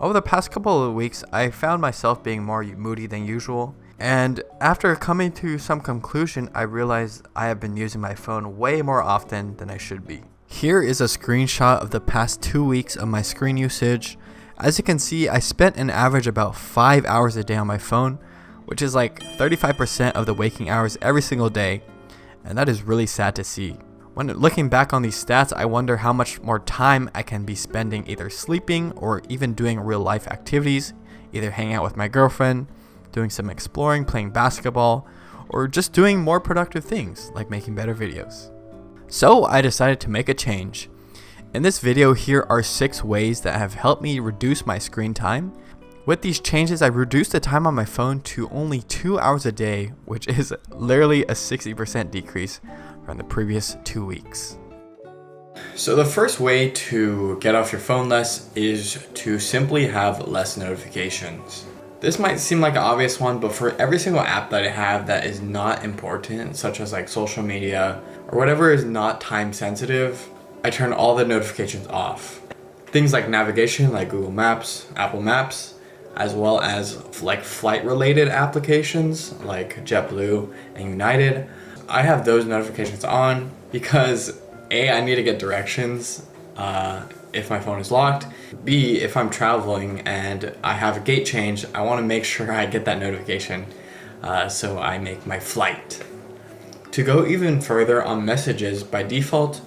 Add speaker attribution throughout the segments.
Speaker 1: Over the past couple of weeks, I found myself being more moody than usual, and after coming to some conclusion, I realized I have been using my phone way more often than I should be. Here is a screenshot of the past 2 weeks of my screen usage. As you can see, I spent an average about 5 hours a day on my phone, which is like 35% of the waking hours every single day, and that is really sad to see. When looking back on these stats, I wonder how much more time I can be spending either sleeping or even doing real life activities, either hanging out with my girlfriend, doing some exploring, playing basketball, or just doing more productive things like making better videos. So I decided to make a change. In this video, here are 6 ways that have helped me reduce my screen time. With these changes, I reduced the time on my phone to only 2 hours a day, which is literally a 60% decrease from the previous 2 weeks. So the first way to get off your phone less is to simply have less notifications. This might seem like an obvious one, but for every single app that I have that is not important, such as like social media or whatever is not time sensitive, I turn all the notifications off. Things like navigation, like Google Maps, Apple Maps, as well as like flight related applications like JetBlue and United. I have those notifications on because A, I need to get directions if my phone is locked. B, if I'm traveling and I have a gate change, I want to make sure I get that notification so I make my flight. To go even further on messages, by default,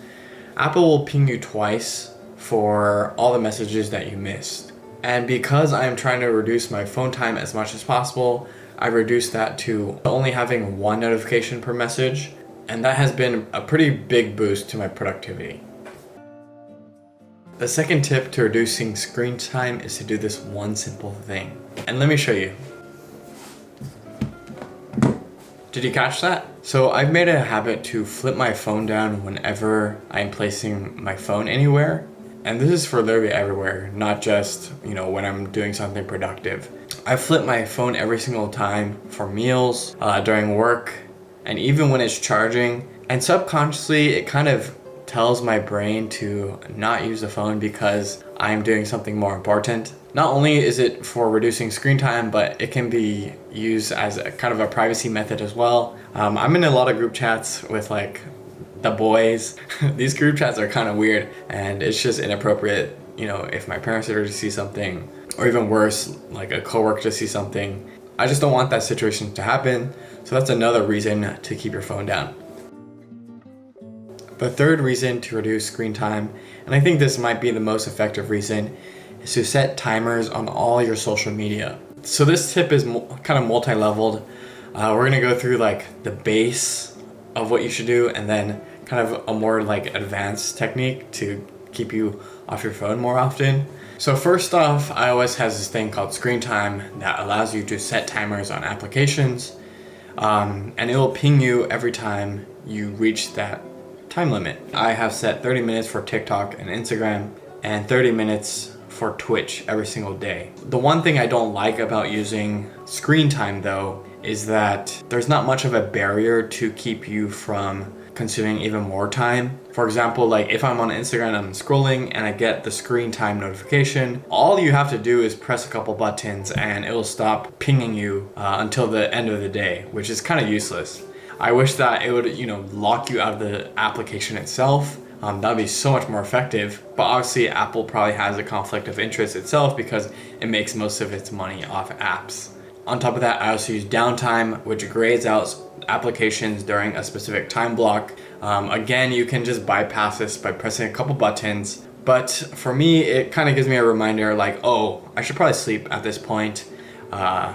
Speaker 1: Apple will ping you twice for all the messages that you missed. And because I'm trying to reduce my phone time as much as possible, I reduced that to only having 1 notification per message, and that has been a pretty big boost to my productivity. The second tip to reducing screen time is to do this one simple thing. And let me show you. Did you catch that? So I've made a habit to flip my phone down whenever I'm placing my phone anywhere. And this is for literally everywhere, not just, when I'm doing something productive. I flip my phone every single time for meals, during work, and even when it's charging. And subconsciously, it kind of tells my brain to not use the phone because I'm doing something more important. Not only is it for reducing screen time, but it can be used as a kind of a privacy method as well. I'm in a lot of group chats with like the boys. These group chats are kind of weird and it's just inappropriate, if my parents are to see something, or even worse, like a coworker to see something. I just don't want that situation to happen. So that's another reason to keep your phone down. The third reason to reduce screen time, and I think this might be the most effective reason, is to set timers on all your social media. So this tip is kind of multi-leveled. We're gonna go through like the base of what you should do, and then kind of a more like advanced technique to keep you off your phone more often. So first off, iOS has this thing called Screen Time that allows you to set timers on applications, and it will ping you every time you reach that time limit. I have set 30 minutes for TikTok and Instagram and 30 minutes for Twitch every single day. The one thing I don't like about using screen time though is that there's not much of a barrier to keep you from consuming even more time. For example, like if I'm on Instagram, I'm scrolling and I get the screen time notification, all you have to do is press a couple buttons and it will stop pinging you until the end of the day, which is kind of useless. I wish that it would, lock you out of the application itself. That would be so much more effective. But obviously Apple probably has a conflict of interest itself because it makes most of its money off apps. On top of that, I also use downtime, which grades out applications during a specific time block. Again, you can just bypass this by pressing a couple buttons. But for me, it kind of gives me a reminder like, oh, I should probably sleep at this point.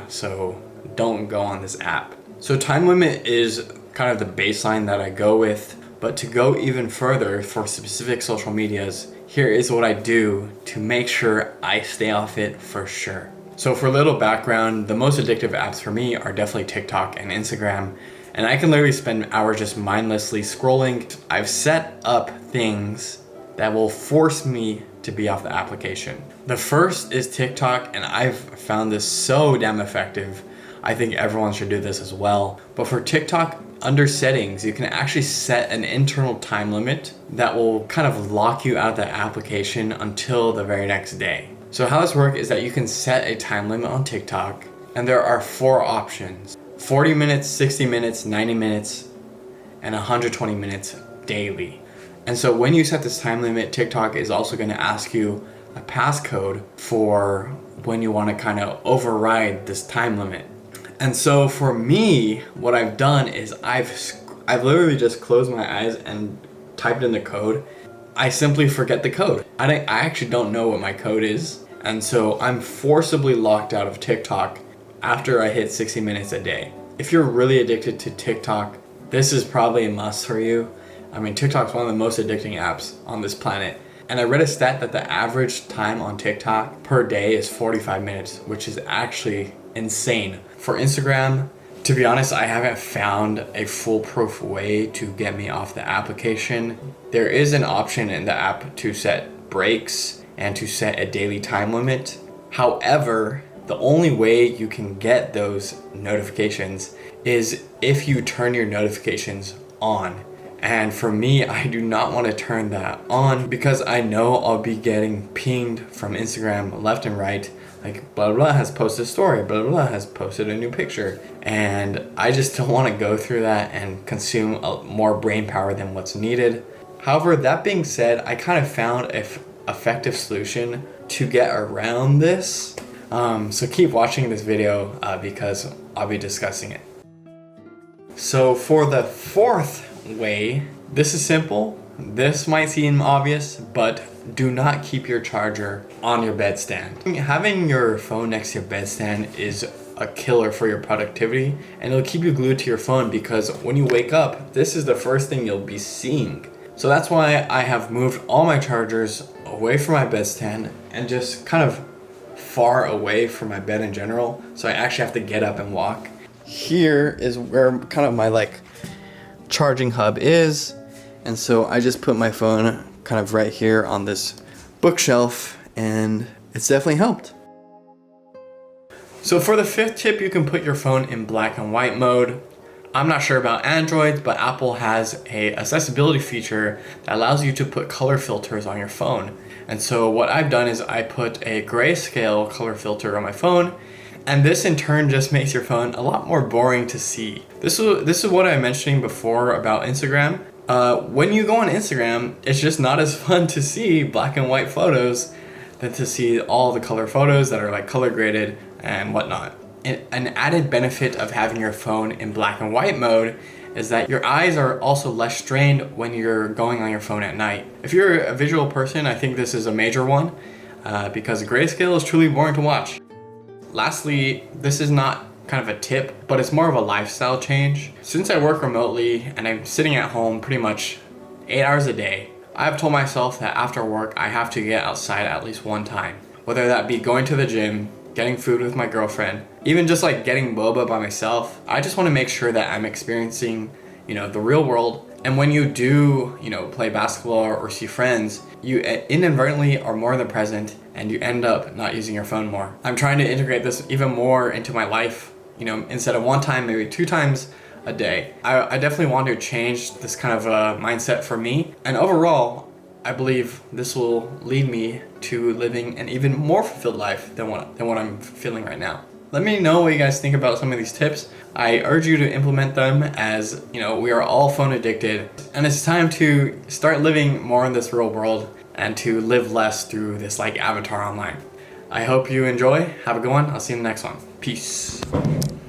Speaker 1: So don't go on this app. So time limit is kind of the baseline that I go with. But to go even further for specific social medias, here is what I do to make sure I stay off it for sure. So for a little background, the most addictive apps for me are definitely TikTok and Instagram. And I can literally spend hours just mindlessly scrolling. I've set up things that will force me to be off the application. The first is TikTok, and I've found this so damn effective. I think everyone should do this as well. But for TikTok, under settings, you can actually set an internal time limit that will kind of lock you out of the application until the very next day. So how this works is that you can set a time limit on TikTok, and there are 4 options: 40 minutes, 60 minutes, 90 minutes, and 120 minutes daily. And so when you set this time limit, TikTok is also going to ask you a passcode for when you want to kind of override this time limit. And so for me, what I've done is I've literally just closed my eyes and typed in the code. I simply forget the code. I actually don't know what my code is. And so I'm forcibly locked out of TikTok after I hit 60 minutes a day. If you're really addicted to TikTok, this is probably a must for you. I mean, TikTok's one of the most addicting apps on this planet. And I read a stat that the average time on TikTok per day is 45 minutes, which is actually insane. For Instagram, to be honest, I haven't found a foolproof way to get me off the application. There is an option in the app to set breaks and to set a daily time limit. However, the only way you can get those notifications is if you turn your notifications on. And for me, I do not want to turn that on because I know I'll be getting pinged from Instagram left and right. Like blah blah has posted a story, blah blah has posted a new picture. And I just don't want to go through that and consume more brain power than what's needed. However, that being said, I kind of found an effective solution to get around this. So keep watching this video because I'll be discussing it. So for the 4th way, this is simple. This might seem obvious, but do not keep your charger on your bedstand. Having your phone next to your bedstand is a killer for your productivity, and it'll keep you glued to your phone because when you wake up, this is the first thing you'll be seeing. So that's why I have moved all my chargers away from my bedstand and just kind of far away from my bed in general, so I actually have to get up and walk. Here is where kind of my charging hub is, and so I just put my phone kind of right here on this bookshelf, and it's definitely helped. So for the 5th tip, you can put your phone in black and white mode. I'm not sure about Android, but Apple has a accessibility feature that allows you to put color filters on your phone. And so what I've done is I put a grayscale color filter on my phone, and this in turn just makes your phone a lot more boring to see. This is what I was mentioning before about Instagram. When you go on Instagram, it's just not as fun to see black and white photos than to see all the color photos that are color graded and whatnot. An added benefit of having your phone in black and white mode is that your eyes are also less strained when you're going on your phone at night. If you're a visual person, I think this is a major one because grayscale is truly boring to watch. Lastly, this is not kind of a tip, but it's more of a lifestyle change. Since I work remotely and I'm sitting at home pretty much 8 hours a day, I've told myself that after work I have to get outside at least one time. Whether that be going to the gym, getting food with my girlfriend, even just getting boba by myself. I just want to make sure that I'm experiencing, the real world. And when you do, play basketball or see friends, you inadvertently are more in the present and you end up not using your phone more. I'm trying to integrate this even more into my life, instead of 1 time, maybe 2 times a day. I definitely want to change this kind of mindset for me. And overall, I believe this will lead me to living an even more fulfilled life than what I'm feeling right now. Let me know what you guys think about some of these tips. I urge you to implement them as, we are all phone addicted. And it's time to start living more in this real world and to live less through this avatar online. I hope you enjoy. Have a good one. I'll see you in the next one. Peace.